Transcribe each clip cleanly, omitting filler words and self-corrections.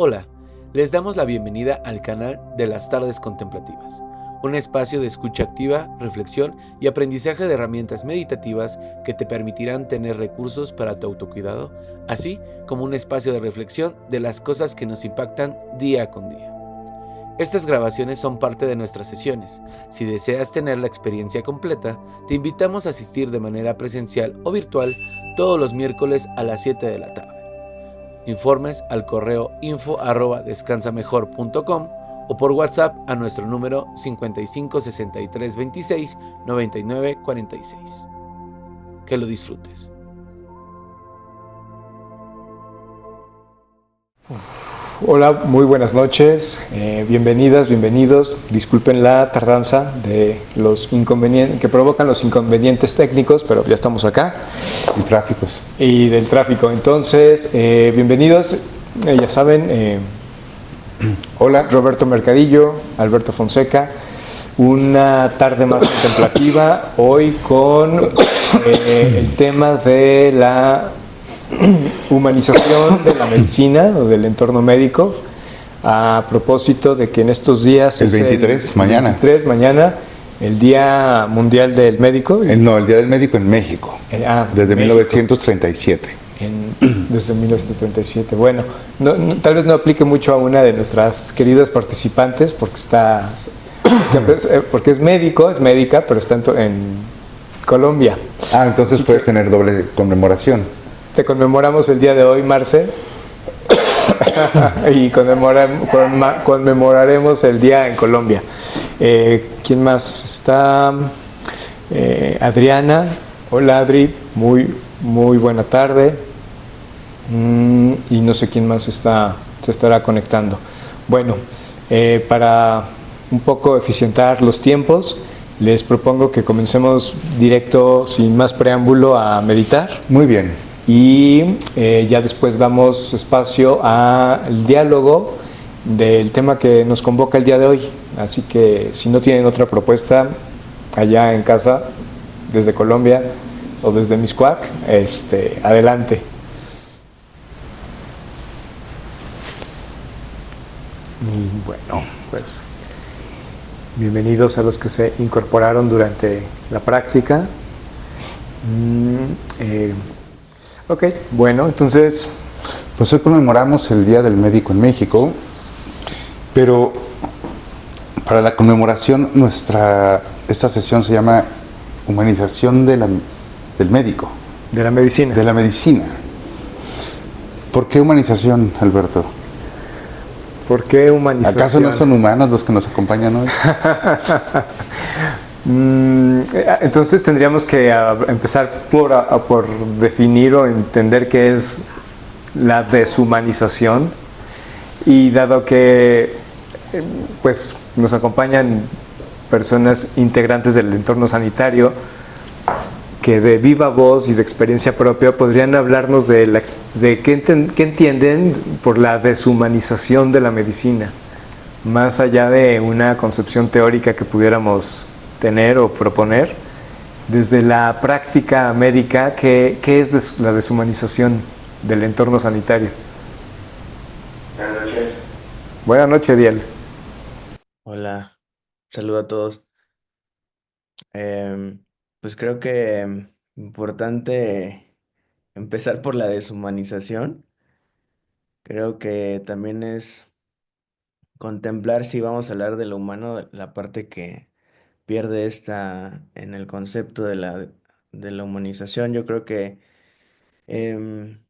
Hola, les damos la bienvenida al canal de las Tardes Contemplativas, un espacio de escucha activa, reflexión y aprendizaje de herramientas meditativas que te permitirán tener recursos para tu autocuidado, así como un espacio de reflexión de las cosas que nos impactan día con día. Estas grabaciones son parte de nuestras sesiones. Si deseas tener la experiencia completa, te invitamos a asistir de manera presencial o virtual todos los miércoles a las 7 de la tarde. Informes al correo info@descansamejor.com o por WhatsApp a nuestro número 55 63 26 99 46. Que lo disfrutes. Hola, muy buenas noches, bienvenidas, bienvenidos. Disculpen la tardanza de los inconvenientes que provocan los inconvenientes técnicos, pero ya estamos acá. Y tráficos. Y del tráfico. Entonces, bienvenidos. Ya saben, hola, Roberto Mercadillo, Alberto Fonseca. Una tarde más contemplativa, hoy con el tema de la humanización de la medicina o del entorno médico, a propósito de que en estos días El 23, mañana. 23, mañana, el Día Mundial del Médico. No, el Día del Médico en México, desde México. 1937. Desde 1937. Bueno, tal vez no aplique mucho a una de nuestras queridas participantes porque es médica, pero está en Colombia. Entonces puedes tener doble conmemoración. Te conmemoramos el día de hoy, Marce, y conmemoraremos el día en Colombia. ¿Quién más está? Adriana. Hola, Adri, muy buena tarde. Y no sé quién más se estará conectando. Bueno, para un poco eficientar los tiempos, les propongo que comencemos directo, sin más preámbulo, a meditar. Muy bien. Y ya después damos espacio al diálogo del tema que nos convoca el día de hoy. Así que si no tienen otra propuesta allá en casa, desde Colombia o desde Miscuac, adelante. Y bueno, pues bienvenidos a los que se incorporaron durante la práctica. Ok, bueno, entonces... Pues hoy conmemoramos el Día del Médico en México, pero para la conmemoración esta sesión se llama Humanización del Médico. De la medicina. De la medicina. ¿Por qué humanización, Alberto? ¿Por qué humanización? ¿Acaso no son humanos los que nos acompañan hoy? Entonces tendríamos que empezar por definir o entender qué es la deshumanización, y dado que pues nos acompañan personas integrantes del entorno sanitario que de viva voz y de experiencia propia podrían hablarnos de qué entienden por la deshumanización de la medicina, más allá de una concepción teórica que pudiéramos tener o proponer. Desde la práctica médica, ¿qué es la deshumanización del entorno sanitario? Buenas noches. Buenas noches, Diel. Hola, saludo a todos. Pues creo que importante empezar por la deshumanización. Creo que también es contemplar, si vamos a hablar de lo humano, la parte que pierde en el concepto de la humanización. Yo creo que em,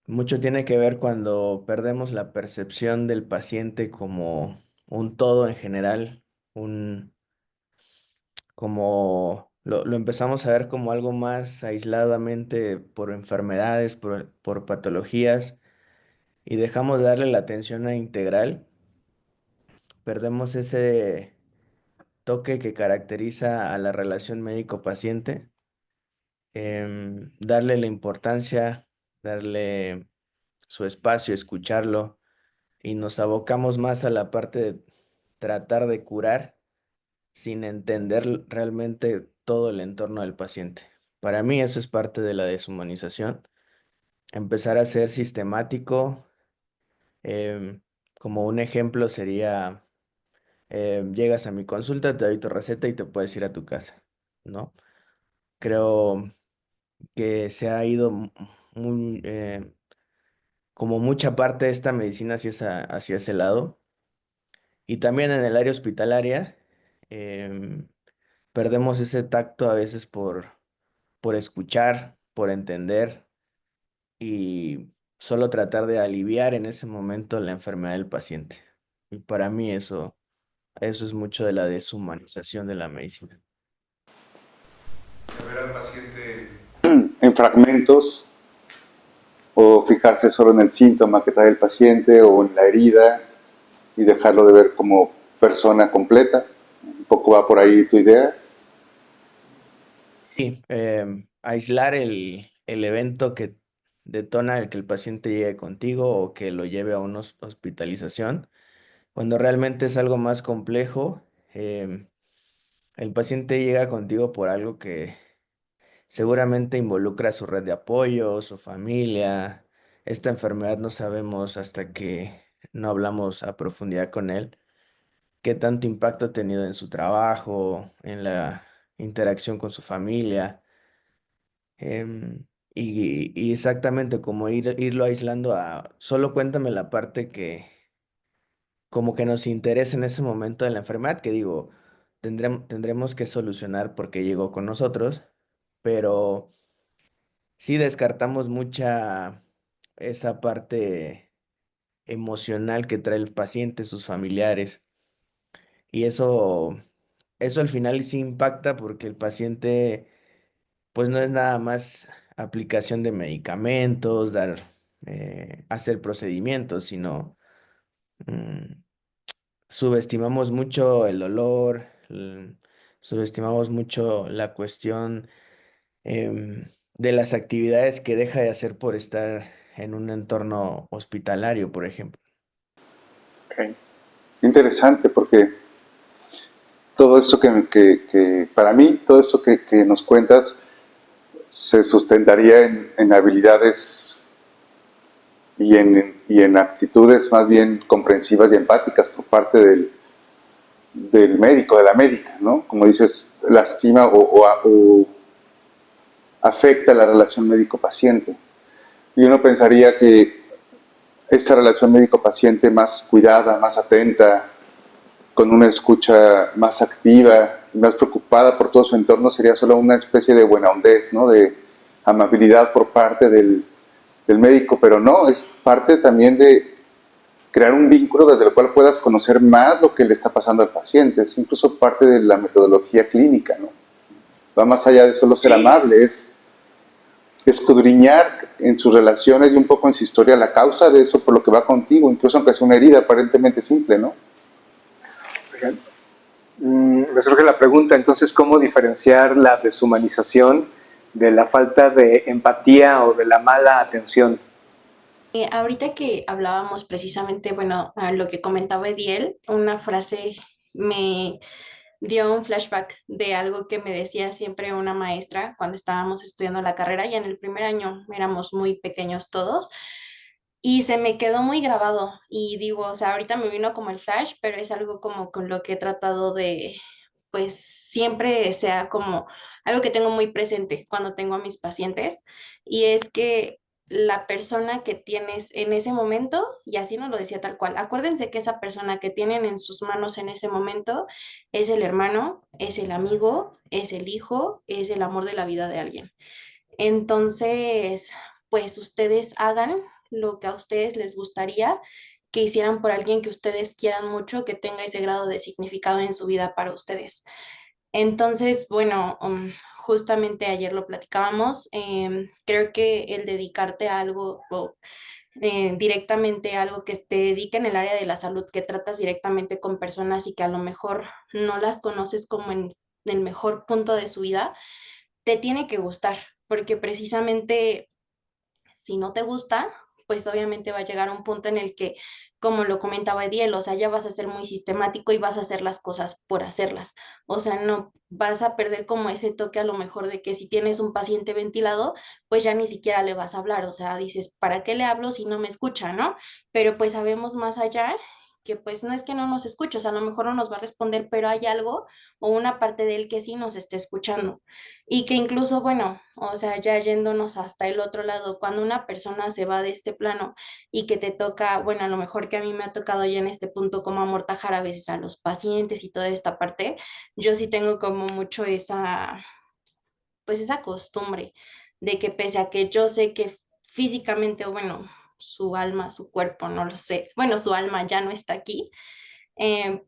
mucho tiene que ver cuando perdemos la percepción del paciente como un todo en general, como lo empezamos a ver como algo más aisladamente por enfermedades, por patologías, y dejamos de darle la atención integral. Perdemos ese toque que caracteriza a la relación médico-paciente, darle la importancia, darle su espacio, escucharlo, y nos abocamos más a la parte de tratar de curar sin entender realmente todo el entorno del paciente. Para mí eso es parte de la deshumanización. Empezar a ser sistemático, Como un ejemplo sería, llegas a mi consulta, te doy tu receta y te puedes ir a tu casa, ¿no? Creo que se ha ido muy, como mucha parte de esta medicina hacia ese lado. Y también en el área hospitalaria, em, perdemos ese tacto a veces por escuchar, por entender y solo tratar de aliviar en ese momento la enfermedad del paciente. Y para mí eso es mucho de la deshumanización de la medicina. Ver al paciente en fragmentos o fijarse solo en el síntoma que trae el paciente o en la herida y dejarlo de ver como persona completa. Un poco va por ahí tu idea. Sí, aislar el evento que detona el que el paciente llegue contigo o que lo lleve a una hospitalización, cuando realmente es algo más complejo. El paciente llega contigo por algo que seguramente involucra a su red de apoyo, su familia. Esta enfermedad no sabemos hasta que no hablamos a profundidad con él qué tanto impacto ha tenido en su trabajo, en la interacción con su familia. em, y exactamente como irlo aislando a solo cuéntame la parte que como que nos interesa en ese momento de la enfermedad, que digo, tendremos que solucionar porque llegó con nosotros, pero sí descartamos mucha esa parte emocional que trae el paciente, sus familiares, y eso al final sí impacta porque el paciente pues no es nada más aplicación de medicamentos, hacer procedimientos, sino mm, subestimamos mucho el dolor, subestimamos mucho la cuestión de las actividades que deja de hacer por estar en un entorno hospitalario, por ejemplo. Okay. Interesante porque todo esto que para mí, todo esto que nos cuentas se sustentaría en habilidades y en actitudes más bien comprensivas y empáticas por parte del médico, de la médica, ¿no? Como dices, lastima o afecta la relación médico-paciente. Y uno pensaría que esta relación médico-paciente más cuidada, más atenta, con una escucha más activa, más preocupada por todo su entorno, sería solo una especie de buena hondez, ¿no? De amabilidad por parte del médico, pero no, es parte también de crear un vínculo desde el cual puedas conocer más lo que le está pasando al paciente, es incluso parte de la metodología clínica, ¿no? Va más allá de solo ser amable, es escudriñar en sus relaciones y un poco en su historia la causa de eso por lo que va contigo, incluso aunque sea una herida aparentemente simple, ¿no? Me surge la pregunta, entonces, ¿cómo diferenciar la deshumanización de la falta de empatía o de la mala atención? Ahorita que hablábamos precisamente, bueno, a lo que comentaba Ediel, una frase me dio un flashback de algo que me decía siempre una maestra cuando estábamos estudiando la carrera y en el primer año éramos muy pequeños todos y se me quedó muy grabado y digo, o sea, ahorita me vino como el flash, pero es algo como con lo que he tratado de, pues siempre sea como algo que tengo muy presente cuando tengo a mis pacientes y es que la persona que tienes en ese momento, y así nos lo decía tal cual, acuérdense que esa persona que tienen en sus manos en ese momento es el hermano, es el amigo, es el hijo, es el amor de la vida de alguien. Entonces, pues ustedes hagan lo que a ustedes les gustaría que hicieran por alguien que ustedes quieran mucho, que tenga ese grado de significado en su vida para ustedes. Entonces, bueno, justamente ayer lo platicábamos. Creo que el dedicarte a algo o directamente a algo que te dedique en el área de la salud, que tratas directamente con personas y que a lo mejor no las conoces como en el mejor punto de su vida, te tiene que gustar, porque precisamente si no te gusta, pues obviamente va a llegar un punto en el que, como lo comentaba Ediel, o sea, ya vas a ser muy sistemático y vas a hacer las cosas por hacerlas. O sea, no vas a perder como ese toque a lo mejor de que si tienes un paciente ventilado, pues ya ni siquiera le vas a hablar. O sea, dices, ¿para qué le hablo si no me escucha, no? Pero pues sabemos más allá que pues no es que no nos escuche, o sea, a lo mejor no nos va a responder, pero hay algo o una parte de él que sí nos esté escuchando. Y que incluso, bueno, o sea, ya yéndonos hasta el otro lado, cuando una persona se va de este plano y que te toca, bueno, a lo mejor que a mí me ha tocado ya en este punto como amortajar a veces a los pacientes y toda esta parte, yo sí tengo como mucho esa, pues esa costumbre de que pese a que yo sé que físicamente, o bueno, su alma, su cuerpo, no lo sé, bueno, su alma ya no está aquí,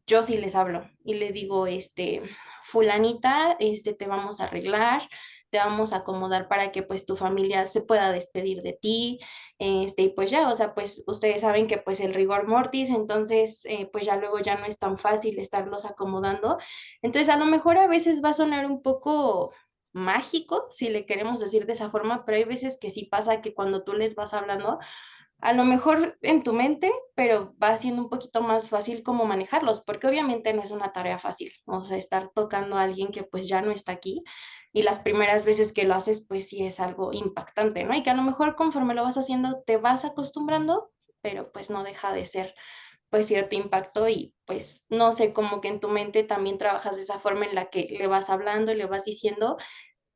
yo sí les hablo y le digo, fulanita, te vamos a arreglar, te vamos a acomodar para que pues tu familia se pueda despedir de ti, y pues ya, o sea, pues ustedes saben que pues el rigor mortis, entonces pues ya luego ya no es tan fácil estarlos acomodando, entonces a lo mejor a veces va a sonar un poco mágico, si le queremos decir de esa forma, pero hay veces que sí pasa que cuando tú les vas hablando, a lo mejor en tu mente, pero va siendo un poquito más fácil como manejarlos, porque obviamente no es una tarea fácil, o sea, estar tocando a alguien que pues ya no está aquí y las primeras veces que lo haces pues sí es algo impactante, ¿no? Y que a lo mejor conforme lo vas haciendo te vas acostumbrando, pero pues no deja de ser pues cierto impacto y pues no sé, como que en tu mente también trabajas de esa forma en la que le vas hablando y le vas diciendo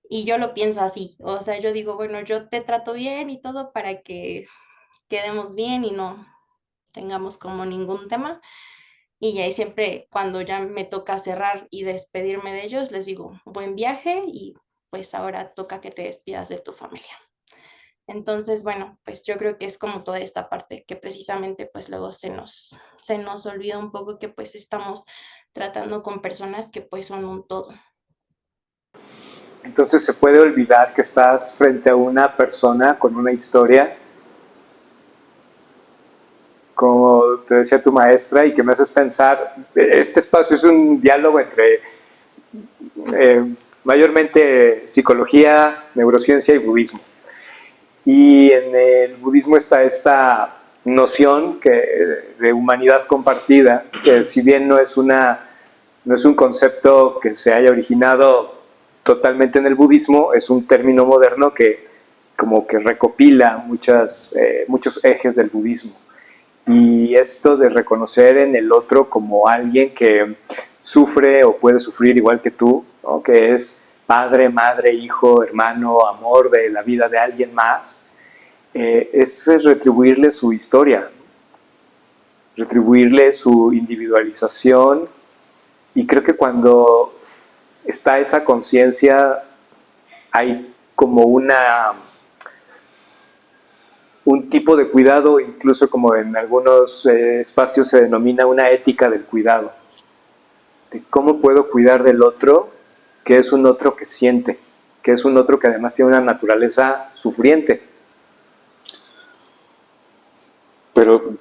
y yo lo pienso así, o sea, yo digo, bueno, yo te trato bien y todo para que quedemos bien y no tengamos como ningún tema. Y ya ahí siempre cuando ya me toca cerrar y despedirme de ellos, les digo, buen viaje y pues ahora toca que te despidas de tu familia. Entonces, bueno, pues yo creo que es como toda esta parte que precisamente pues luego se nos olvida un poco que pues estamos tratando con personas que pues son un todo. Entonces se puede olvidar que estás frente a una persona con una historia, como te decía tu maestra, y que me haces pensar, este espacio es un diálogo entre mayormente psicología, neurociencia y budismo. Y en el budismo está esta noción de humanidad compartida, que si bien no es un concepto que se haya originado totalmente en el budismo, es un término moderno que como que recopila muchos ejes del budismo. Y esto de reconocer en el otro como alguien que sufre o puede sufrir igual que tú, ¿no? Que es padre, madre, hijo, hermano, amor de la vida de alguien más, es retribuirle su historia, retribuirle su individualización. Y creo que cuando está esa conciencia, hay como un tipo de cuidado, incluso como en algunos espacios se denomina una ética del cuidado, de cómo puedo cuidar del otro, que es un otro que siente, que es un otro que además tiene una naturaleza sufriente. Pero,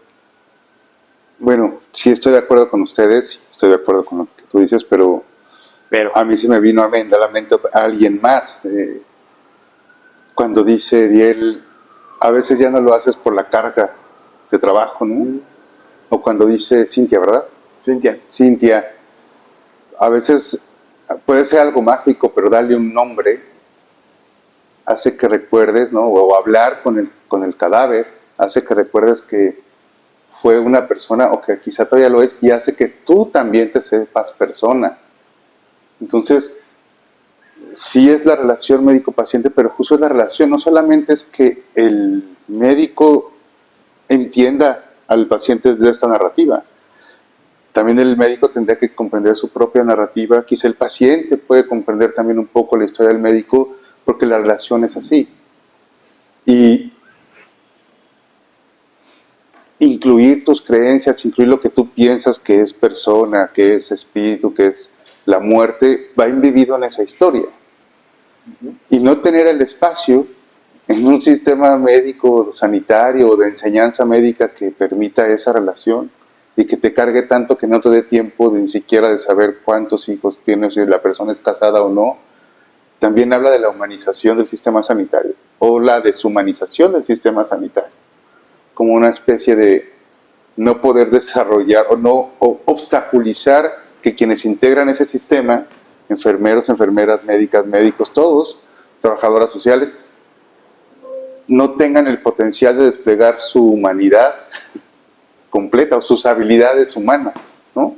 bueno, sí estoy de acuerdo con ustedes, estoy de acuerdo con lo que tú dices, pero a mí se me vino a la mente a alguien más. Cuando dice Diel, a veces ya no lo haces por la carga de trabajo, ¿no? O cuando dice Cintia, ¿verdad? Cintia, a veces puede ser algo mágico, pero darle un nombre hace que recuerdes, ¿no? O hablar con el cadáver hace que recuerdes que fue una persona, o que quizá todavía lo es, y hace que tú también te sepas persona. Entonces, sí es la relación médico-paciente, pero justo es la relación, no solamente es que el médico entienda al paciente desde esta narrativa, también el médico tendría que comprender su propia narrativa, quizá el paciente puede comprender también un poco la historia del médico, porque la relación es así. Y incluir tus creencias, incluir lo que tú piensas que es persona, que es espíritu, que es la muerte, va embebido en esa historia. Y no tener el espacio en un sistema médico, sanitario o de enseñanza médica que permita esa relación y que te cargue tanto que no te dé tiempo de ni siquiera de saber cuántos hijos tienes, si la persona es casada o no, también habla de la humanización del sistema sanitario o la deshumanización del sistema sanitario, como una especie de no poder desarrollar o obstaculizar que quienes integran ese sistema, enfermeros, enfermeras, médicas, médicos, todos, trabajadoras sociales, no tengan el potencial de desplegar su humanidad completa o sus habilidades humanas, ¿no?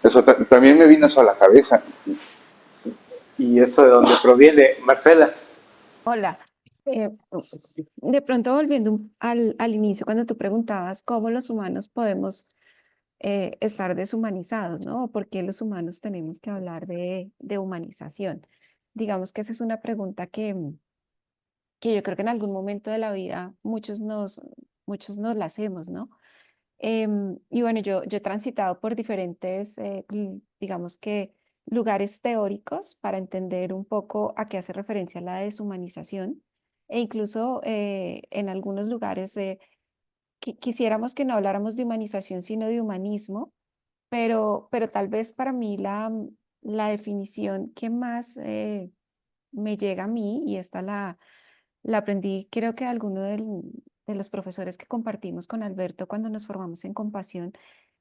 Eso también me vino eso a la cabeza. ¿Y eso de dónde proviene, Marcela? Hola. Eh, de pronto volviendo al inicio, cuando tú preguntabas cómo los humanos podemos estar deshumanizados, ¿no? ¿O por qué los humanos tenemos que hablar de humanización? Digamos que esa es una pregunta que yo creo que en algún momento de la vida muchos nos la hacemos, ¿no? Y bueno, yo he transitado por diferentes, digamos que, lugares teóricos para entender un poco a qué hace referencia la deshumanización. E incluso en algunos lugares quisiéramos que no habláramos de humanización, sino de humanismo, pero tal vez para mí la definición que más me llega a mí, y esta la aprendí, creo que alguno de los profesores que compartimos con Alberto cuando nos formamos en compasión,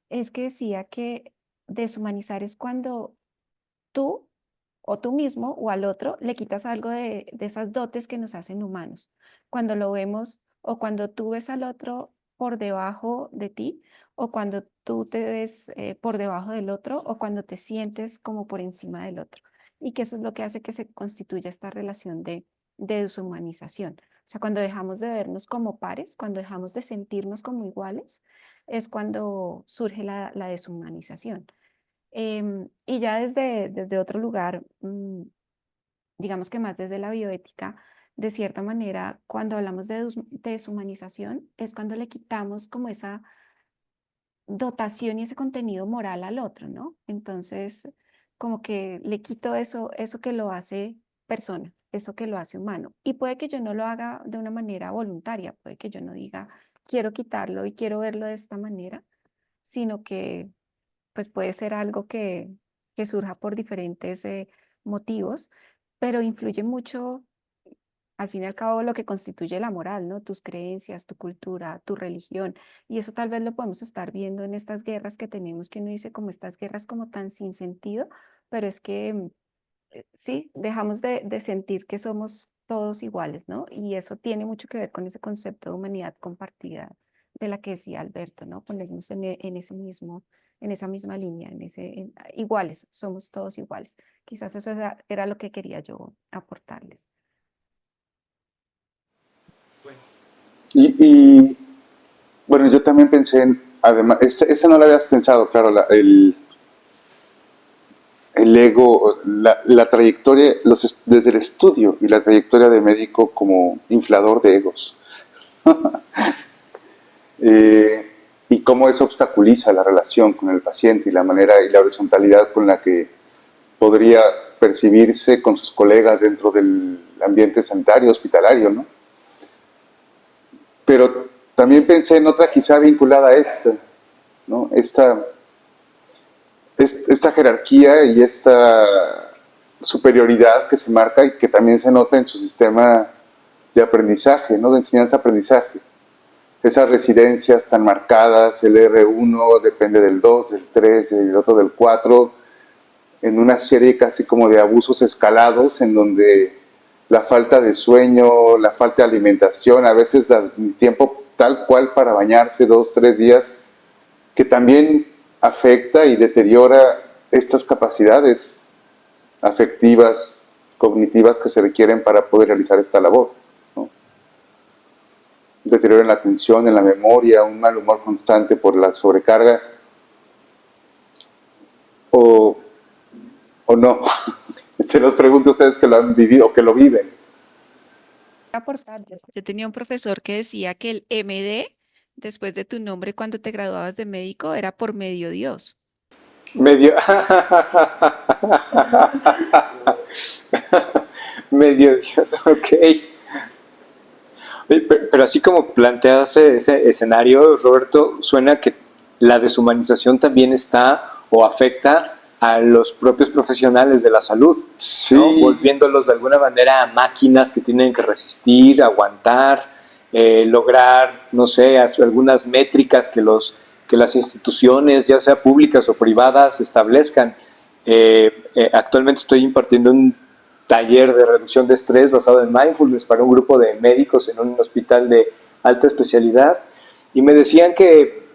es que decía que deshumanizar es cuando tú o tú mismo o al otro le quitas algo de esas dotes que nos hacen humanos. Cuando lo vemos o cuando tú ves al otro por debajo de ti o cuando tú te ves por debajo del otro o cuando te sientes como por encima del otro. Y que eso es lo que hace que se constituya esta relación de deshumanización. O sea, cuando dejamos de vernos como pares, cuando dejamos de sentirnos como iguales, es cuando surge la deshumanización. Y ya desde otro lugar, digamos que más desde la bioética, de cierta manera, cuando hablamos de deshumanización, es cuando le quitamos como esa dotación y ese contenido moral al otro, ¿no? Entonces, como que le quito eso que lo hace persona, eso que lo hace humano. Y puede que yo no lo haga de una manera voluntaria, puede que yo no diga, quiero quitarlo y quiero verlo de esta manera, sino que pues puede ser algo que surja por diferentes motivos, pero influye mucho, al fin y al cabo, lo que constituye la moral, ¿no? Tus creencias, tu cultura, tu religión. Y eso tal vez lo podemos estar viendo en estas guerras que tenemos, que uno dice como estas guerras como tan sin sentido, pero es que sí, dejamos de sentir que somos todos iguales, ¿no? Y eso tiene mucho que ver con ese concepto de humanidad compartida de la que decía Alberto, ¿no? Ponernos en ese mismo, en esa misma línea, iguales, somos todos iguales. Quizás eso era lo que quería yo aportarles. Y bueno, yo también pensé en, además, esta no la habías pensado, claro, el ego, la trayectoria, desde el estudio y la trayectoria de médico como inflador de egos. Y cómo eso obstaculiza la relación con el paciente y la manera y la horizontalidad con la que podría percibirse con sus colegas dentro del ambiente sanitario, hospitalario, ¿no? Pero también pensé en otra quizá vinculada a esta, ¿no? Esta jerarquía y esta superioridad que se marca y que también se nota en su sistema de aprendizaje, ¿no? De enseñanza-aprendizaje. Esas residencias tan marcadas, el R1 depende del 2, del 3, del otro del 4, en una serie casi como de abusos escalados en donde la falta de sueño, la falta de alimentación, a veces da tiempo tal cual para bañarse 2, 3 días, que también afecta y deteriora estas capacidades afectivas, cognitivas que se requieren para poder realizar esta labor, ¿no? Deterioro en la atención, en la memoria, un mal humor constante por la sobrecarga, o no. Se los pregunto a ustedes que lo han vivido o que lo viven. Yo tenía un profesor que decía que el MD, después de tu nombre cuando te graduabas de médico, era por medio Dios. Medio. Medio Dios, ok. Pero así como planteas ese escenario, Roberto, suena que la deshumanización también está o afecta a los propios profesionales de la salud, sí, ¿no? Volviéndolos de alguna manera a máquinas que tienen que resistir, aguantar, lograr, no sé, algunas métricas que las instituciones, ya sea públicas o privadas, establezcan. Actualmente estoy impartiendo un taller de reducción de estrés basado en mindfulness para un grupo de médicos en un hospital de alta especialidad, y me decían que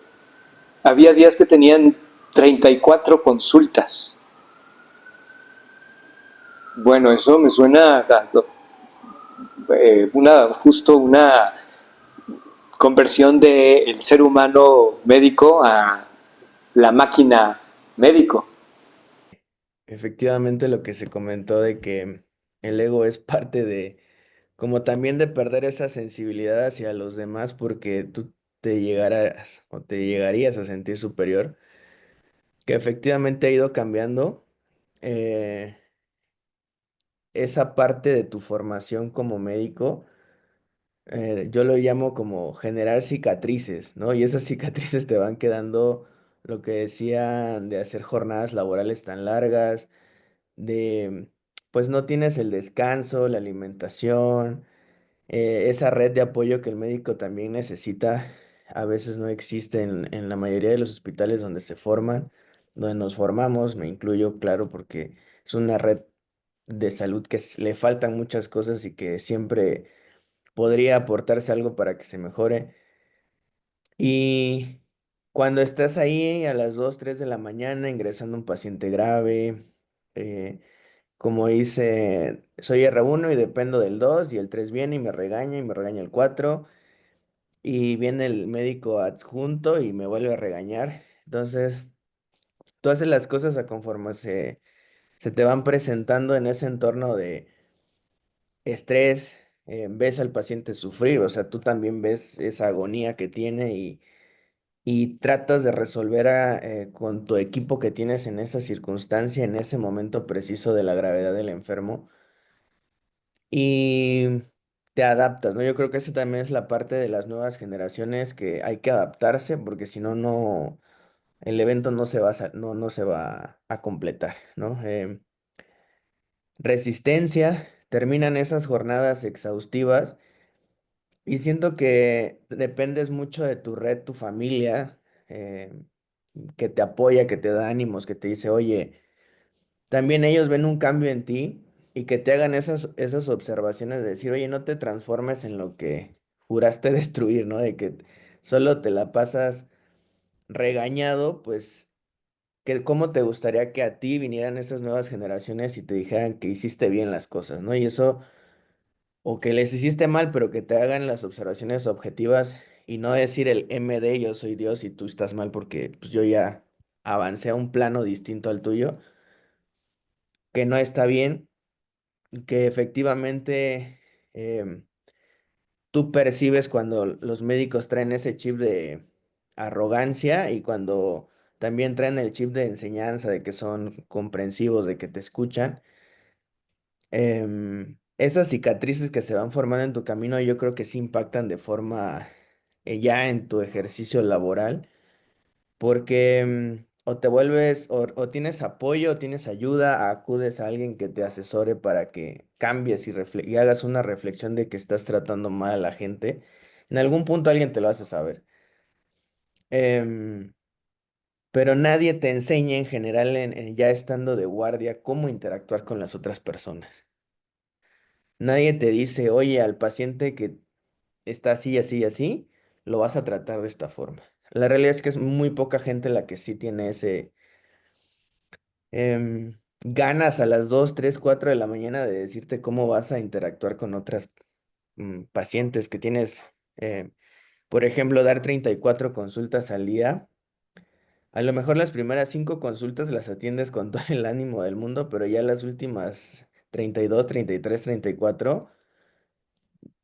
había días que tenían 34 consultas. Bueno, eso me suena a justo una conversión del ser humano médico a la máquina médico. Efectivamente, lo que se comentó de que el ego es parte de, como también de perder esa sensibilidad hacia los demás porque tú te llegarás o te llegarías a sentir superior, que efectivamente ha ido cambiando eh, esa parte de tu formación como médico. Yo lo llamo como generar cicatrices, ¿no? Y esas cicatrices te van quedando lo que decían de hacer jornadas laborales tan largas, de pues no tienes el descanso, la alimentación, esa red de apoyo que el médico también necesita, a veces no existe en la mayoría de los hospitales donde se forman, donde nos formamos, me incluyo, claro, porque es una red de salud que le faltan muchas cosas y que siempre podría aportarse algo para que se mejore. Y cuando estás ahí a las 2 3 de la mañana ingresando un paciente grave, eh, como dice, soy R1 y dependo del 2 y el 3 viene y me regaña el 4 y viene el médico adjunto y me vuelve a regañar. Entonces, tú haces las cosas a conforme se te van presentando en ese entorno de estrés, ves al paciente sufrir, o sea, tú también ves esa agonía que tiene y tratas de resolver con tu equipo que tienes en esa circunstancia, en ese momento preciso de la gravedad del enfermo y te adaptas, ¿no? Yo creo que esa también es la parte de las nuevas generaciones que hay que adaptarse porque si no, no, el evento no se va no se va a completar, ¿no? Resistencia, terminan esas jornadas exhaustivas y siento que dependes mucho de tu red, tu familia, eh, que te apoya, que te da ánimos, que te dice, oye, también ellos ven un cambio en ti y que te hagan esas observaciones de decir, oye, no te transformes en lo que juraste destruir, ¿no? De que solo te la pasas regañado, pues, que cómo te gustaría que a ti vinieran esas nuevas generaciones y te dijeran que hiciste bien las cosas, ¿no? Y eso o que les hiciste mal, pero que te hagan las observaciones objetivas y no decir el MD, yo soy Dios y tú estás mal porque pues, yo ya avancé a un plano distinto al tuyo, que no está bien, que efectivamente em, tú percibes cuando los médicos traen ese chip de arrogancia y cuando también traen el chip de enseñanza, de que son comprensivos, de que te escuchan. Esas cicatrices que se van formando en tu camino, yo creo que sí impactan de forma ya en tu ejercicio laboral, porque o te vuelves, o tienes apoyo, o tienes ayuda, acudes a alguien que te asesore para que cambies y hagas una reflexión de que estás tratando mal a la gente. En algún punto alguien te lo hace saber. Em, pero nadie te enseña en general, ya estando de guardia, cómo interactuar con las otras personas. Nadie te dice, oye, al paciente que está así, así, así, lo vas a tratar de esta forma. La realidad es que es muy poca gente la que sí tiene ese ganas a las 2 3 4 de la mañana de decirte cómo vas a interactuar con otras pacientes que tienes. Por ejemplo, dar 34 consultas al día. A lo mejor las primeras 5 consultas las atiendes con todo el ánimo del mundo, pero ya las últimas 32 33 34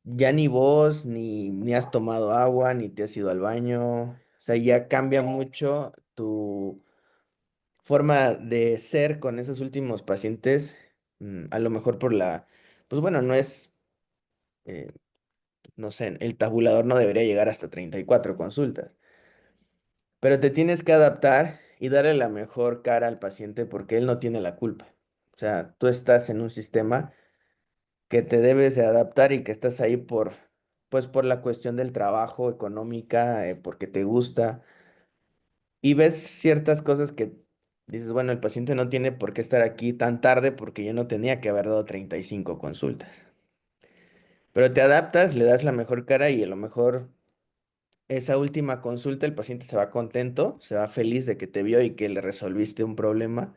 ya ni vos, ni has tomado agua, ni te has ido al baño. O sea, ya cambia mucho tu forma de ser con esos últimos pacientes. A lo mejor pues bueno, no es, eh, no sé, el tabulador no debería llegar hasta 34 consultas. Pero te tienes que adaptar y darle la mejor cara al paciente porque él no tiene la culpa. O sea, tú estás en un sistema que te debes de adaptar y que estás ahí pues por la cuestión del trabajo, económica, porque te gusta, y ves ciertas cosas que dices, bueno, el paciente no tiene por qué estar aquí tan tarde porque yo no tenía que haber dado 35 consultas. Pero te adaptas, le das la mejor cara y a lo mejor esa última consulta el paciente se va contento, se va feliz de que te vio y que le resolviste un problema.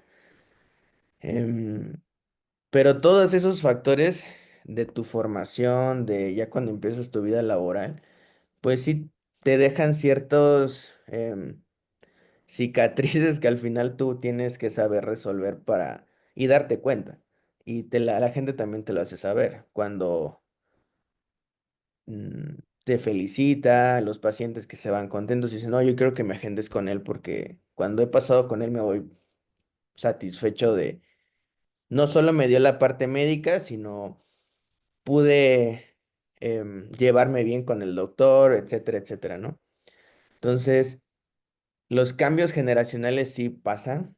Em, pero todos esos factores de tu formación, de ya cuando empiezas tu vida laboral, pues sí te dejan ciertos cicatrices que al final tú tienes que saber resolver para y darte cuenta. Y la gente también te lo hace saber cuando mm, te felicita, los pacientes que se van contentos y dicen, no, yo quiero que me agendes con él porque cuando he pasado con él me voy satisfecho de, no solo me dio la parte médica, sino pude llevarme bien con el doctor, etcétera, etcétera, ¿no? Entonces, los cambios generacionales sí pasan.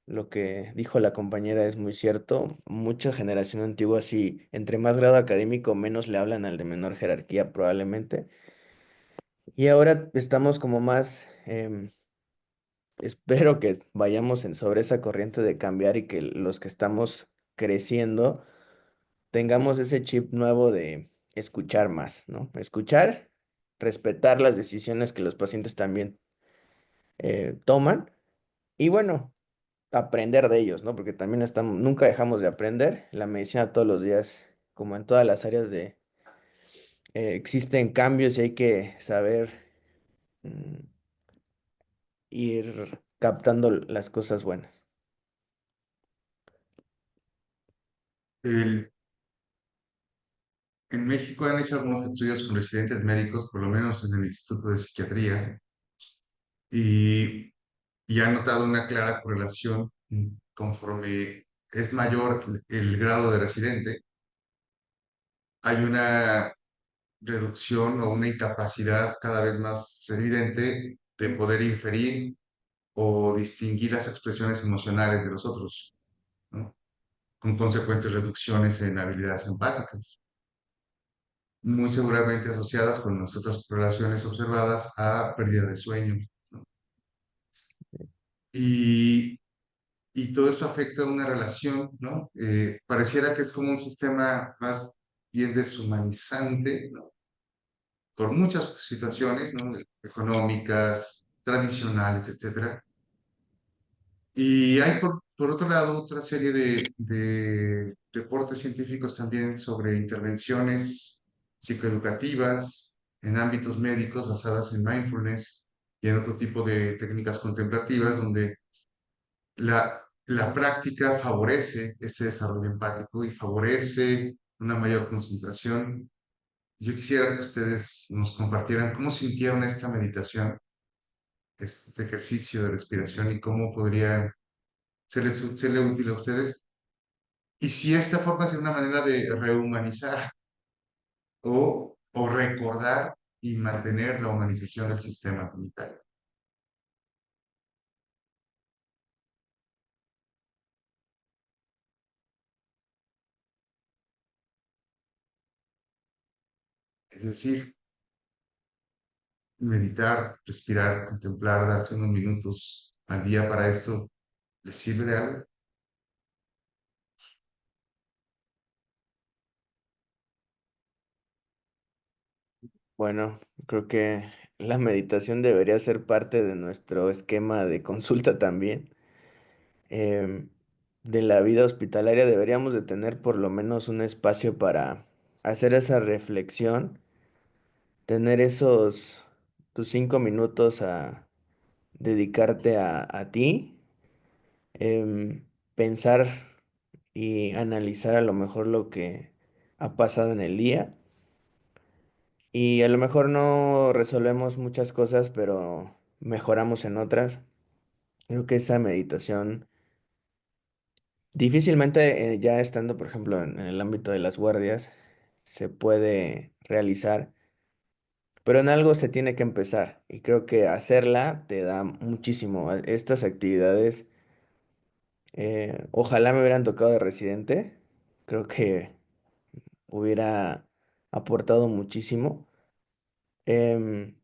Lo que dijo la compañera es muy cierto. Mucha generación antigua sí, entre más grado académico, menos le hablan al de menor jerarquía probablemente. Y ahora estamos como más, espero que vayamos sobre esa corriente de cambiar y que los que estamos creciendo tengamos ese chip nuevo de escuchar más, ¿no? Escuchar, respetar las decisiones que los pacientes también toman y bueno, aprender de ellos, ¿no? Porque también estamos, nunca dejamos de aprender. La medicina todos los días, como en todas las áreas existen cambios y hay que saber mm, ir captando las cosas buenas. El- en México han hecho algunos estudios con residentes médicos, por lo menos en el Instituto de Psiquiatría, y, y han notado una clara correlación conforme es mayor el grado de residente, hay una reducción o una incapacidad cada vez más evidente de poder inferir o distinguir las expresiones emocionales de los otros, ¿no? Con consecuentes reducciones en habilidades empáticas, muy seguramente asociadas con las otras correlaciones observadas a pérdida de sueño, ¿no? Y, y todo esto afecta a una relación, ¿no? Pareciera que es como un sistema más bien deshumanizante, ¿no? Por muchas situaciones, ¿no? Económicas, tradicionales, etcétera. Y hay, por otro lado, otra serie de reportes científicos también sobre intervenciones psicoeducativas en ámbitos médicos basadas en mindfulness y en otro tipo de técnicas contemplativas donde la práctica favorece este desarrollo empático y favorece una mayor concentración. Yo quisiera que ustedes nos compartieran cómo sintieron esta meditación, este ejercicio de respiración y cómo podría serle útil a ustedes. Y si esta forma es una manera de rehumanizar o recordar y mantener la humanización del sistema sanitario. Es decir, meditar, respirar, contemplar, darse unos minutos al día para esto, ¿les sirve de algo? Bueno, creo que la meditación debería ser parte de nuestro esquema de consulta también. Em, de la vida hospitalaria deberíamos de tener por lo menos un espacio para hacer esa reflexión, tener esos tus 5 minutos a dedicarte a ti, pensar y analizar a lo mejor lo que ha pasado en el día. Y a lo mejor no resolvemos muchas cosas, pero mejoramos en otras. Creo que esa meditación, difícilmente ya estando, por ejemplo, en el ámbito de las guardias, se puede realizar, pero en algo se tiene que empezar. Y creo que hacerla te da muchísimo. Estas actividades, ojalá me hubieran tocado de residente. Creo que hubiera aportado muchísimo.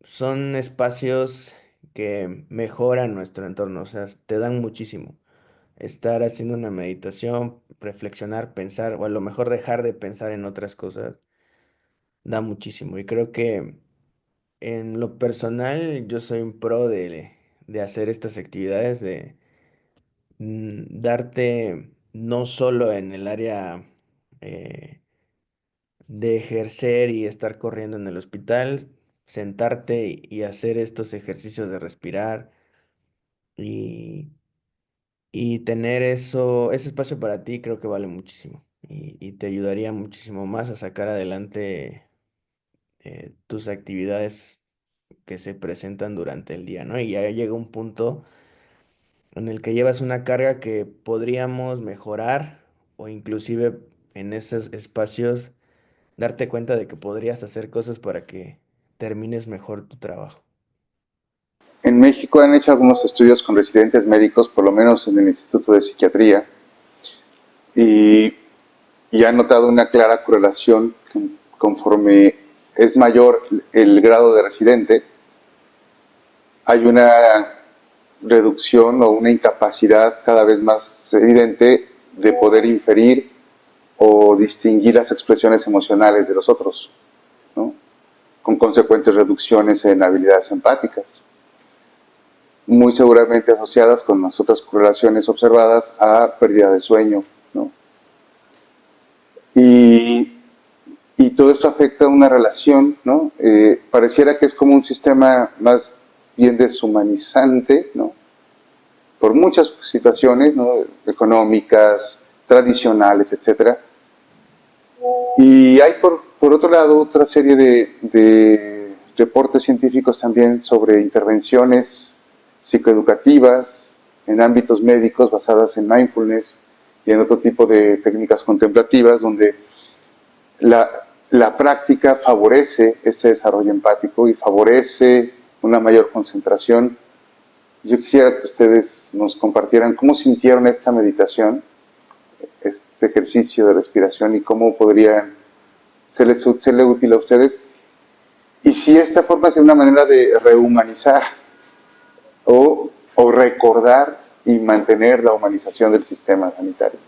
Son espacios que mejoran nuestro entorno, o sea, te dan muchísimo. Estar haciendo una meditación, reflexionar, pensar, o a lo mejor dejar de pensar en otras cosas, da muchísimo. Y creo que en lo personal, yo soy un pro de hacer estas actividades, de darte no solo en el área eh, de ejercer y estar corriendo en el hospital, sentarte y hacer estos ejercicios de respirar y, y tener ese espacio para ti creo que vale muchísimo y te ayudaría muchísimo más a sacar adelante tus actividades que se presentan durante el día, ¿no? Y ya llega un punto en el que llevas una carga que podríamos mejorar o inclusive en esos espacios darte cuenta de que podrías hacer cosas para que termines mejor tu trabajo. En México han hecho algunos estudios con residentes médicos, por lo menos en el Instituto de Psiquiatría, y, y han notado una clara correlación conforme es mayor el grado de residente, hay una reducción o una incapacidad cada vez más evidente de poder inferir o distinguir las expresiones emocionales de los otros, ¿no? Con consecuentes reducciones en habilidades empáticas, muy seguramente asociadas con las otras correlaciones observadas a pérdida de sueño, ¿no? Y todo esto afecta a una relación, ¿no? Pareciera que es como un sistema más bien deshumanizante, ¿no? Por muchas situaciones, ¿no? Económicas, tradicionales, etcétera. Y hay por otro lado otra serie de reportes científicos también sobre intervenciones psicoeducativas en ámbitos médicos basadas en mindfulness y en otro tipo de técnicas contemplativas donde la práctica favorece este desarrollo empático y favorece una mayor concentración. Yo quisiera que ustedes nos compartieran cómo sintieron esta meditación, este ejercicio de respiración y cómo podrían serle útil a ustedes. Y si esta forma es una manera de rehumanizar o recordar y mantener la humanización del sistema sanitario.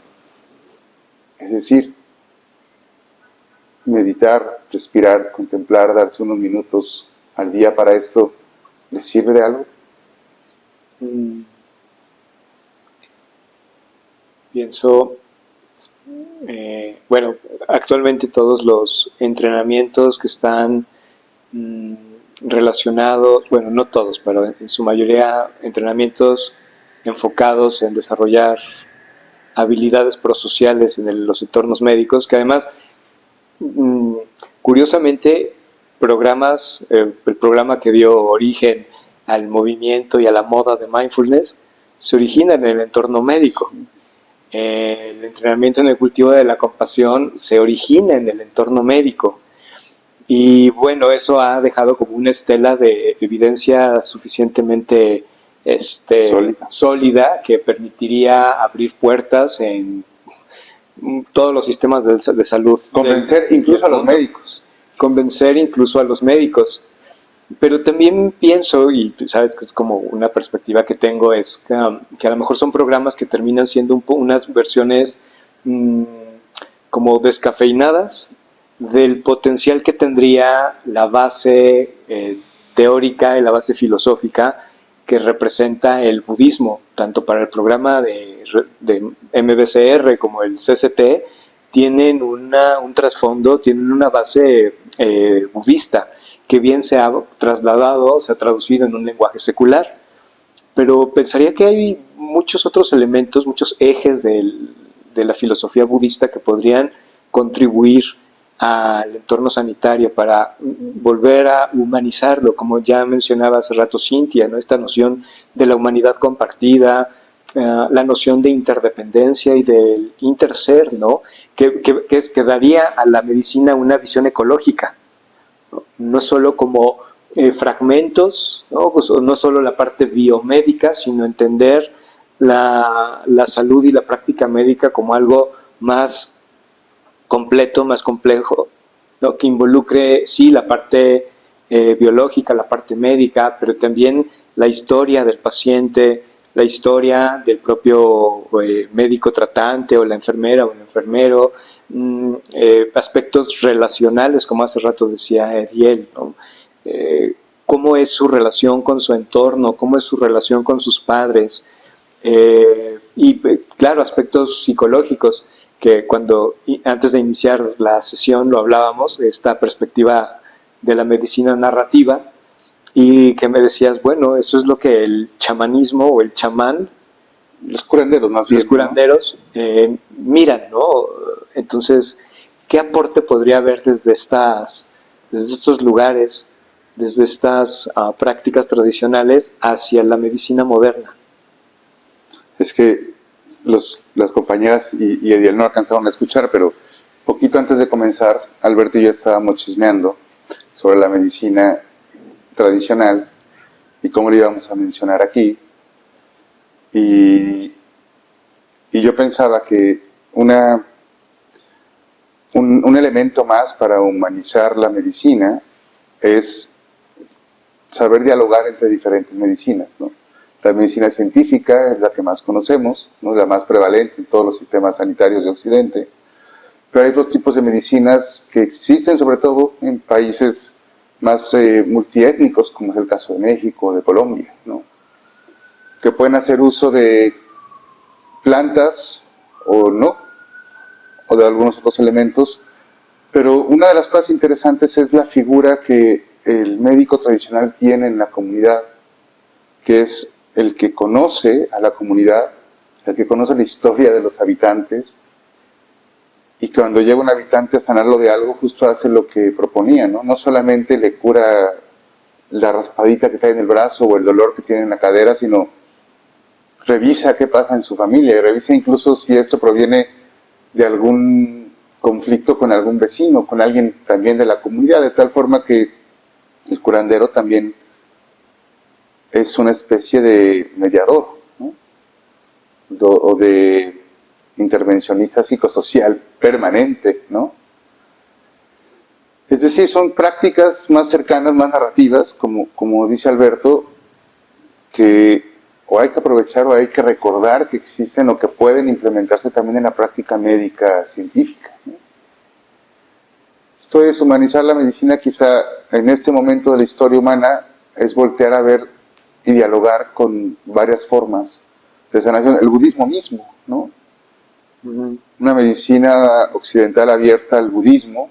Es decir, meditar, respirar, contemplar, darse unos minutos al día para esto, ¿les sirve de algo? Pienso, bueno, actualmente todos los entrenamientos que están relacionados, bueno, no todos, pero en su mayoría entrenamientos enfocados en desarrollar habilidades prosociales en los entornos médicos, que además, curiosamente, el programa que dio origen al movimiento y a la moda de mindfulness se origina en el entorno médico. El entrenamiento en el cultivo de la compasión se origina en el entorno médico. Y bueno, eso ha dejado como una estela de evidencia suficientemente sólida que permitiría abrir puertas en todos los sistemas de salud. Convencer incluso a los médicos. Convencer incluso a los médicos. Pero también pienso, y sabes que es como una perspectiva que tengo, es que a lo mejor son programas que terminan siendo unas versiones como descafeinadas del potencial que tendría la base teórica y la base filosófica que representa el budismo, tanto para el programa de MBCR como el CCT, tienen un trasfondo, tienen una base budista, que bien se ha trasladado, se ha traducido en un lenguaje secular. Pero pensaría que hay muchos otros elementos, muchos ejes de la filosofía budista que podrían contribuir al entorno sanitario para volver a humanizarlo, como ya mencionaba hace rato Cintia, ¿no? Esta noción de la humanidad compartida, la noción de interdependencia y del interser, ¿no? que daría a la medicina una visión ecológica, no solo como fragmentos, ¿no? Pues no solo la parte biomédica, sino entender la salud y la práctica médica como algo más completo, más complejo, ¿no? Que involucre, sí, la parte biológica, la parte médica, pero también la historia del paciente, la historia del propio médico tratante o la enfermera o el enfermero, aspectos relacionales, como hace rato decía Ediel, ¿no? cómo es su relación con su entorno, cómo es su relación con sus padres, y claro, aspectos psicológicos que antes de iniciar la sesión lo hablábamos, esta perspectiva de la medicina narrativa, y que me decías, bueno, eso es lo que el chamanismo o el chamán, Los curanderos más bien. los curanderos, miran, ¿no? Entonces, ¿qué aporte podría haber desde estos lugares, desde estas prácticas tradicionales hacia la medicina moderna? Es que las compañeras y Ediel no alcanzaron a escuchar, pero poquito antes de comenzar, Alberto y yo estábamos chismeando sobre la medicina tradicional y cómo le íbamos a mencionar aquí. Y yo pensaba que un elemento más para humanizar la medicina es saber dialogar entre diferentes medicinas, ¿no? La medicina científica es la que más conocemos, ¿no? La más prevalente en todos los sistemas sanitarios de Occidente, pero hay otros tipos de medicinas que existen sobre todo en países más multiétnicos, como es el caso de México o de Colombia, ¿no? Que pueden hacer uso de plantas o no, o de algunos otros elementos, pero una de las cosas interesantes es la figura que el médico tradicional tiene en la comunidad, que es el que conoce a la comunidad, el que conoce la historia de los habitantes, y cuando llega un habitante a sanarlo de algo, justo hace lo que proponía, ¿no? No solamente le cura la raspadita que trae en el brazo o el dolor que tiene en la cadera, sino revisa qué pasa en su familia, y revisa incluso si esto proviene de algún conflicto con algún vecino, con alguien también de la comunidad, de tal forma que el curandero también es una especie de mediador, ¿no? O de intervencionista psicosocial permanente, ¿no? Es decir, son prácticas más cercanas, más narrativas, como dice Alberto, que o hay que aprovechar o hay que recordar que existen o que pueden implementarse también en la práctica médica científica, ¿no? Esto es humanizar la medicina, quizá en este momento de la historia humana, es voltear a ver y dialogar con varias formas de sanación. El budismo mismo, ¿no? Una medicina occidental abierta al budismo,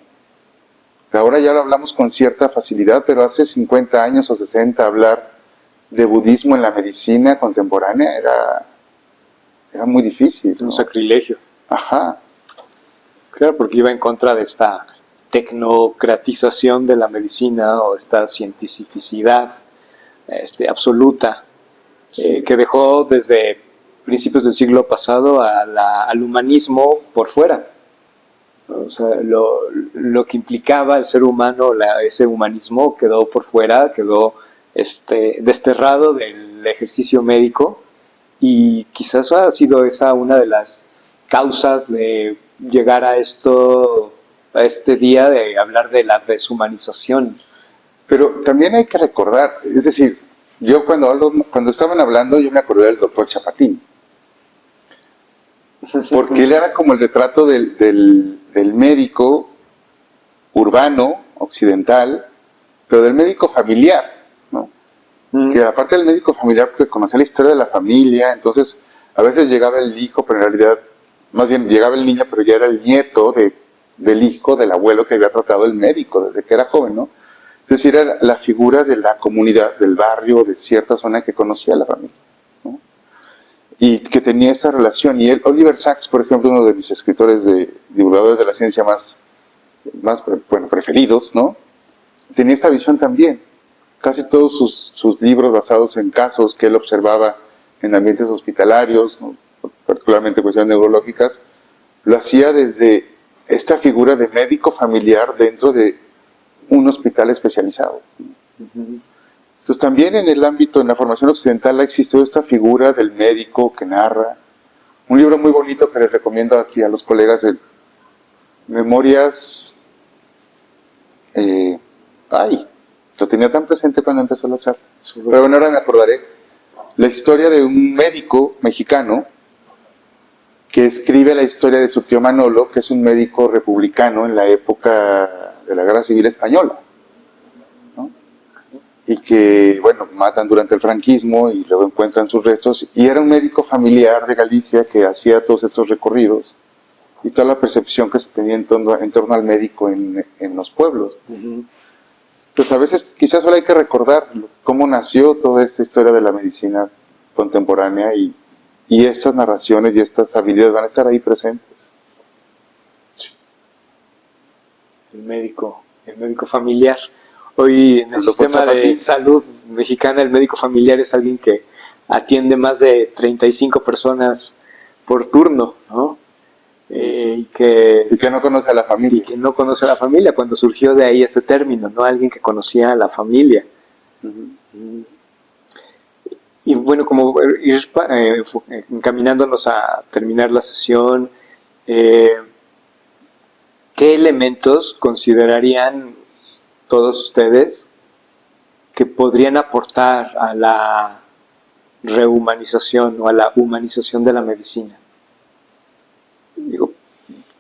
que ahora ya lo hablamos con cierta facilidad, pero hace 50 años o 60 hablar de budismo en la medicina contemporánea era muy difícil, ¿no? Un sacrilegio. Ajá. Claro, porque iba en contra de esta tecnocratización de la medicina o esta cientificidad absoluta, que dejó desde principios del siglo pasado al humanismo por fuera. O sea, lo que implicaba el ser humano, ese humanismo quedó por fuera, quedó desterrado del ejercicio médico, y quizás ha sido esa una de las causas de llegar a este día de hablar de la deshumanización. Pero también hay que recordar, es decir, yo cuando estaban hablando, yo me acordé del doctor Chapatín, porque él era como el retrato del médico urbano, occidental, pero del médico familiar, ¿no? Que aparte del médico familiar, porque conocía la historia de la familia, entonces a veces llegaba el hijo, pero en realidad, más bien llegaba el niño, pero ya era el nieto del hijo del abuelo que había tratado el médico desde que era joven, ¿no? Es decir, era la figura de la comunidad, del barrio, de cierta zona que conocía a la familia, ¿no? Y que tenía esa relación. Y Oliver Sacks, por ejemplo, uno de mis escritores divulgadores de la ciencia más preferidos, ¿no? Tenía esta visión también. Casi todos sus libros basados en casos que él observaba en ambientes hospitalarios, ¿no? Particularmente cuestiones neurológicas, lo hacía desde esta figura de médico familiar dentro de un hospital especializado. Entonces también en el ámbito, en la formación occidental, ha existido esta figura del médico que narra. Un libro muy bonito que les recomiendo aquí a los colegas, de Memorias... lo tenía tan presente cuando empezó la charla. Pero bueno, ahora me acordaré. La historia de un médico mexicano que escribe la historia de su tío Manolo, que es un médico republicano en la época de la Guerra Civil Española, ¿no? y que, bueno, matan durante el franquismo y luego encuentran sus restos. Y era un médico familiar de Galicia que hacía todos estos recorridos y toda la percepción que se tenía en torno al médico en los pueblos. Pues a veces quizás solo hay que recordar cómo nació toda esta historia de la medicina contemporánea y estas narraciones y estas habilidades van a estar ahí presentes. El médico familiar. Hoy en el sistema de salud mexicana, el médico familiar es alguien que atiende más de 35 personas por turno, ¿no? Y que no conoce a la familia. Y que no conoce a la familia, cuando surgió de ahí ese término, ¿no? Alguien que conocía a la familia. Y bueno, como ir encaminándonos a terminar la sesión, ¿qué elementos considerarían todos ustedes que podrían aportar a la rehumanización o a la humanización de la medicina? Digo,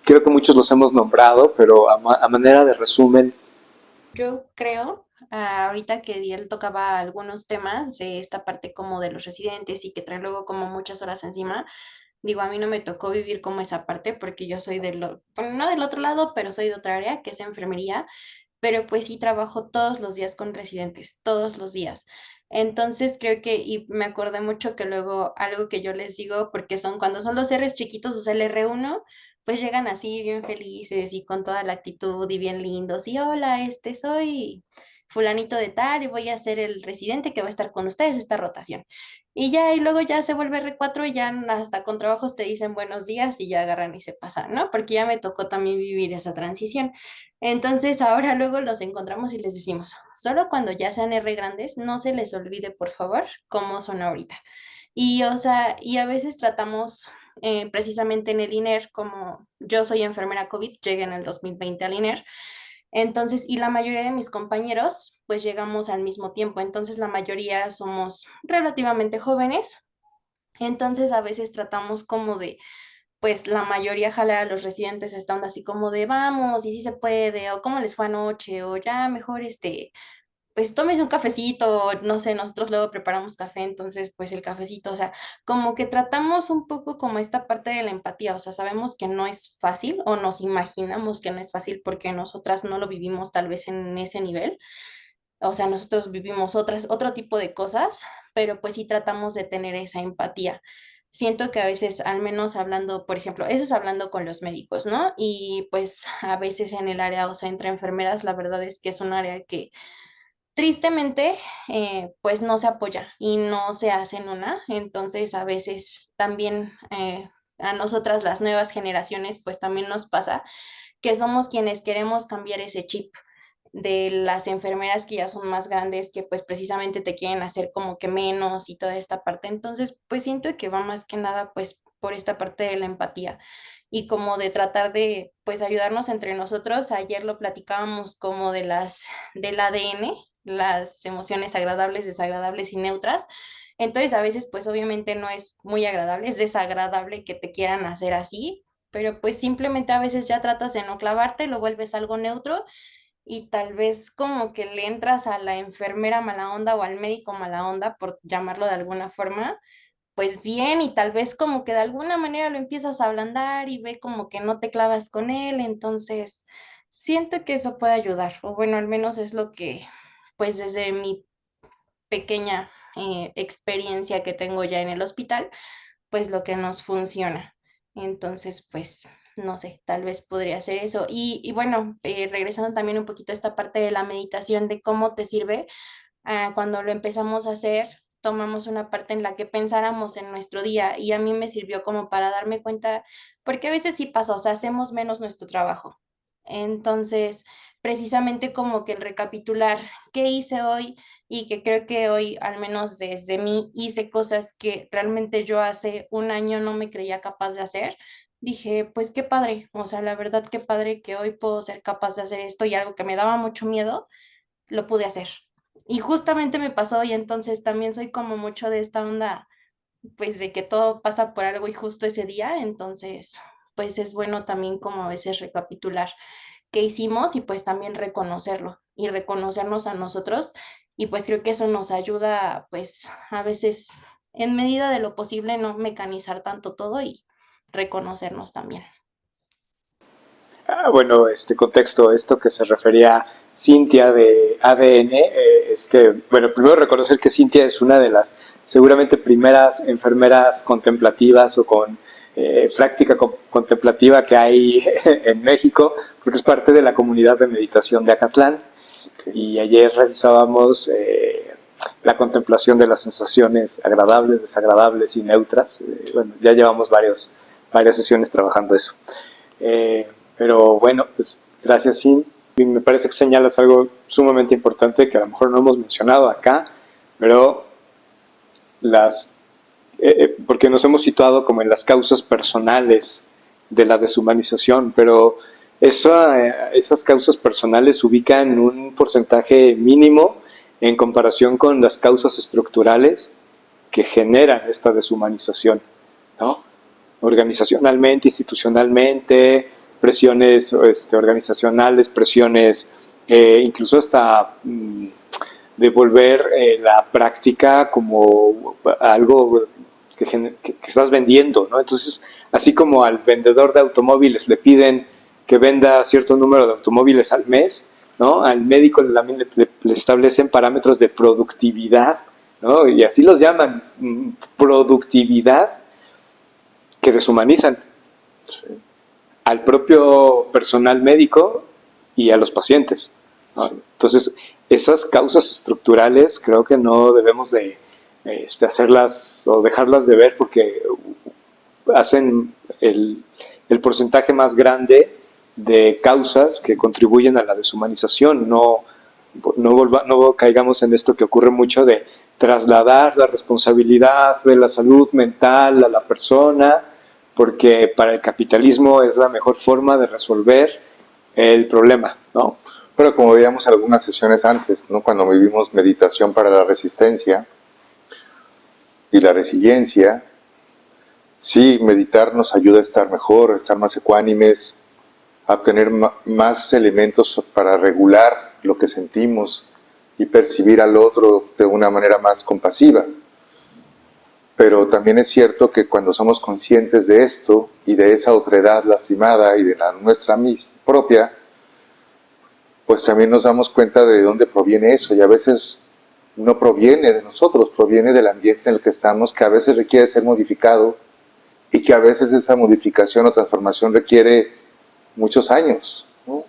creo que muchos los hemos nombrado, pero a manera de resumen. Yo creo, ahorita que Diel tocaba algunos temas de esta parte como de los residentes y que trae luego como muchas horas encima, digo, a mí no me tocó vivir como esa parte porque yo soy bueno, no del otro lado, pero soy de otra área, que es enfermería, pero pues sí trabajo todos los días con residentes, todos los días. Entonces creo que, y me acordé mucho que luego algo que yo les digo, porque son cuando son los R's chiquitos, o sea, el R1, pues llegan así bien felices y con toda la actitud y bien lindos, y hola, soy fulanito de tal y voy a ser el residente que va a estar con ustedes esta rotación. Y ya, y luego ya se vuelve R4 y ya hasta con trabajos te dicen buenos días y ya agarran y se pasan, ¿no? Porque ya me tocó también vivir esa transición. Entonces ahora luego los encontramos y les decimos, solo cuando ya sean R grandes, no se les olvide, por favor, cómo son ahorita. Y, o sea, y a veces tratamos precisamente en el INER, como yo soy enfermera COVID, llegué en el 2020 al INER, entonces, y la mayoría de mis compañeros, pues llegamos al mismo tiempo, entonces la mayoría somos relativamente jóvenes, entonces a veces tratamos como de pues la mayoría jala a los residentes estando así como de vamos, y si se puede, o cómo les fue anoche, o ya mejor pues tómese un cafecito, o no sé, nosotros luego preparamos café, entonces pues el cafecito, o sea, como que tratamos un poco como esta parte de la empatía, o sea, sabemos que no es fácil, o nos imaginamos que no es fácil porque nosotras no lo vivimos tal vez en ese nivel. O sea, nosotros vivimos otro tipo de cosas, pero pues sí tratamos de tener esa empatía. Siento que a veces, al menos hablando, por ejemplo, eso es hablando con los médicos, ¿no? Y pues a veces en el área, o sea, entre enfermeras, la verdad es que es un área que tristemente, pues no se apoya y no se hace en una. Entonces, a veces también a nosotras, las nuevas generaciones, pues también nos pasa que somos quienes queremos cambiar ese chip de las enfermeras que ya son más grandes, que pues precisamente te quieren hacer como que menos y toda esta parte. Entonces, pues siento que va más que nada pues por esta parte de la empatía y como de tratar de pues ayudarnos entre nosotros. Ayer lo platicábamos como del ADN, las emociones agradables, desagradables y neutras. Entonces, a veces pues obviamente no es muy agradable, es desagradable que te quieran hacer así, pero pues simplemente a veces ya tratas de no clavarte, lo vuelves algo neutro y tal vez como que le entras a la enfermera mala onda o al médico mala onda, por llamarlo de alguna forma, pues bien, y tal vez como que de alguna manera lo empiezas a ablandar y ve como que no te clavas con él, entonces siento que eso puede ayudar, o bueno, al menos es lo que, pues desde mi pequeña experiencia que tengo ya en el hospital, pues lo que nos funciona. Entonces, pues, no sé, tal vez podría ser eso. Y bueno, regresando también un poquito a esta parte de la meditación, de cómo te sirve, cuando lo empezamos a hacer, tomamos una parte en la que pensáramos en nuestro día y a mí me sirvió como para darme cuenta, porque a veces sí pasa, o sea, hacemos menos nuestro trabajo. Entonces, precisamente como que el recapitular qué hice hoy y que creo que hoy, al menos desde mí, hice cosas que realmente yo hace un año no me creía capaz de hacer. Dije, pues qué padre, o sea, la verdad qué padre que hoy puedo ser capaz de hacer esto y algo que me daba mucho miedo, lo pude hacer. Y justamente me pasó y entonces también soy como mucho de esta onda, pues de que todo pasa por algo y justo ese día, entonces pues es bueno también como a veces recapitular que hicimos y pues también reconocerlo y reconocernos a nosotros y pues creo que eso nos ayuda pues a veces en medida de lo posible no mecanizar tanto todo y reconocernos también. Bueno, este contexto, esto que se refería Cintia de ADN, es que, bueno, primero reconocer que Cintia es una de las seguramente primeras enfermeras contemplativas o con práctica contemplativa que hay en México, porque es parte de la comunidad de meditación de Acatlán. Y ayer realizábamos la contemplación de las sensaciones agradables, desagradables y neutras. Bueno, ya llevamos varias sesiones trabajando eso. Pero bueno, pues gracias, Sin. Me parece que señalas algo sumamente importante que a lo mejor no hemos mencionado acá, pero porque nos hemos situado como en las causas personales de la deshumanización, pero esas causas personales se ubican en un porcentaje mínimo en comparación con las causas estructurales que generan esta deshumanización, ¿no? Organizacionalmente, institucionalmente, presiones organizacionales, presiones incluso hasta de volver la práctica como algo que estás vendiendo, ¿no? Entonces, así como al vendedor de automóviles le piden que venda cierto número de automóviles al mes, ¿no? Al médico le establecen parámetros de productividad, ¿no? Y así los llaman, productividad, que deshumanizan. Sí. Al propio personal médico y a los pacientes, ¿no? Entonces, esas causas estructurales creo que no debemos de hacerlas o dejarlas de ver porque hacen el porcentaje más grande de causas que contribuyen a la deshumanización. No caigamos en esto que ocurre mucho de trasladar la responsabilidad de la salud mental a la persona, porque para el capitalismo es la mejor forma de resolver el problema, ¿no? Pero como veíamos algunas sesiones antes, ¿no? Cuando vivimos meditación para la resistencia y la resiliencia, sí, meditar nos ayuda a estar mejor, a estar más ecuánimes, a obtener más elementos para regular lo que sentimos y percibir al otro de una manera más compasiva. Pero también es cierto que cuando somos conscientes de esto y de esa otredad lastimada y de la nuestra propia, pues también nos damos cuenta de dónde proviene eso, y a veces no proviene de nosotros, proviene del ambiente en el que estamos, que a veces requiere ser modificado y que a veces esa modificación o transformación requiere muchos años, ¿no?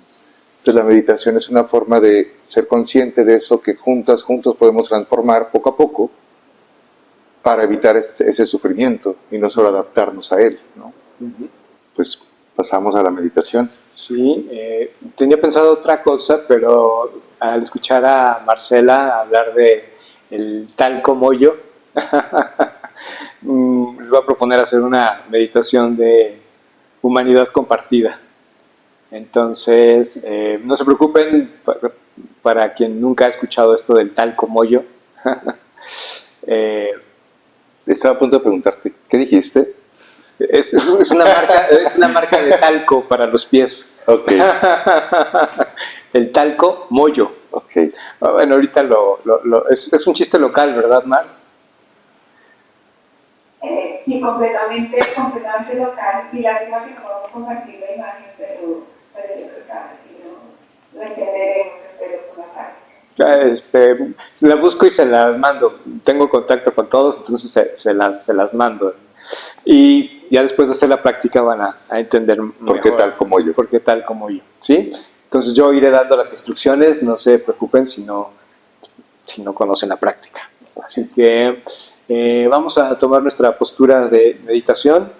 Entonces la meditación es una forma de ser consciente de eso, que juntos podemos transformar poco a poco para evitar ese sufrimiento y no solo adaptarnos a él, ¿no? Pues pasamos a la meditación. Sí, tenía pensado otra cosa, pero al escuchar a Marcela hablar de el tal como yo, les voy a proponer hacer una meditación de humanidad compartida. Entonces, no se preocupen, para quien nunca ha escuchado esto del tal como yo. Estaba a punto de preguntarte, ¿qué dijiste? Es una marca de talco para los pies. Okay. El talco Moyo. Okay. Bueno, ahorita es un chiste local, ¿verdad, Mars? Sí, completamente local, y lástima que no podemos compartir la imagen, pero yo creo que ahora sí lo entenderemos, espero, con la práctica. La busco y se las mando. Tengo contacto con todos, entonces se las mando. Y ya después de hacer la práctica van a entender ¿por qué tal como yo? ¿Por qué tal como yo? ¿Sí? Entonces yo iré dando las instrucciones, no se preocupen si no conocen la práctica. Así que vamos a tomar nuestra postura de meditación.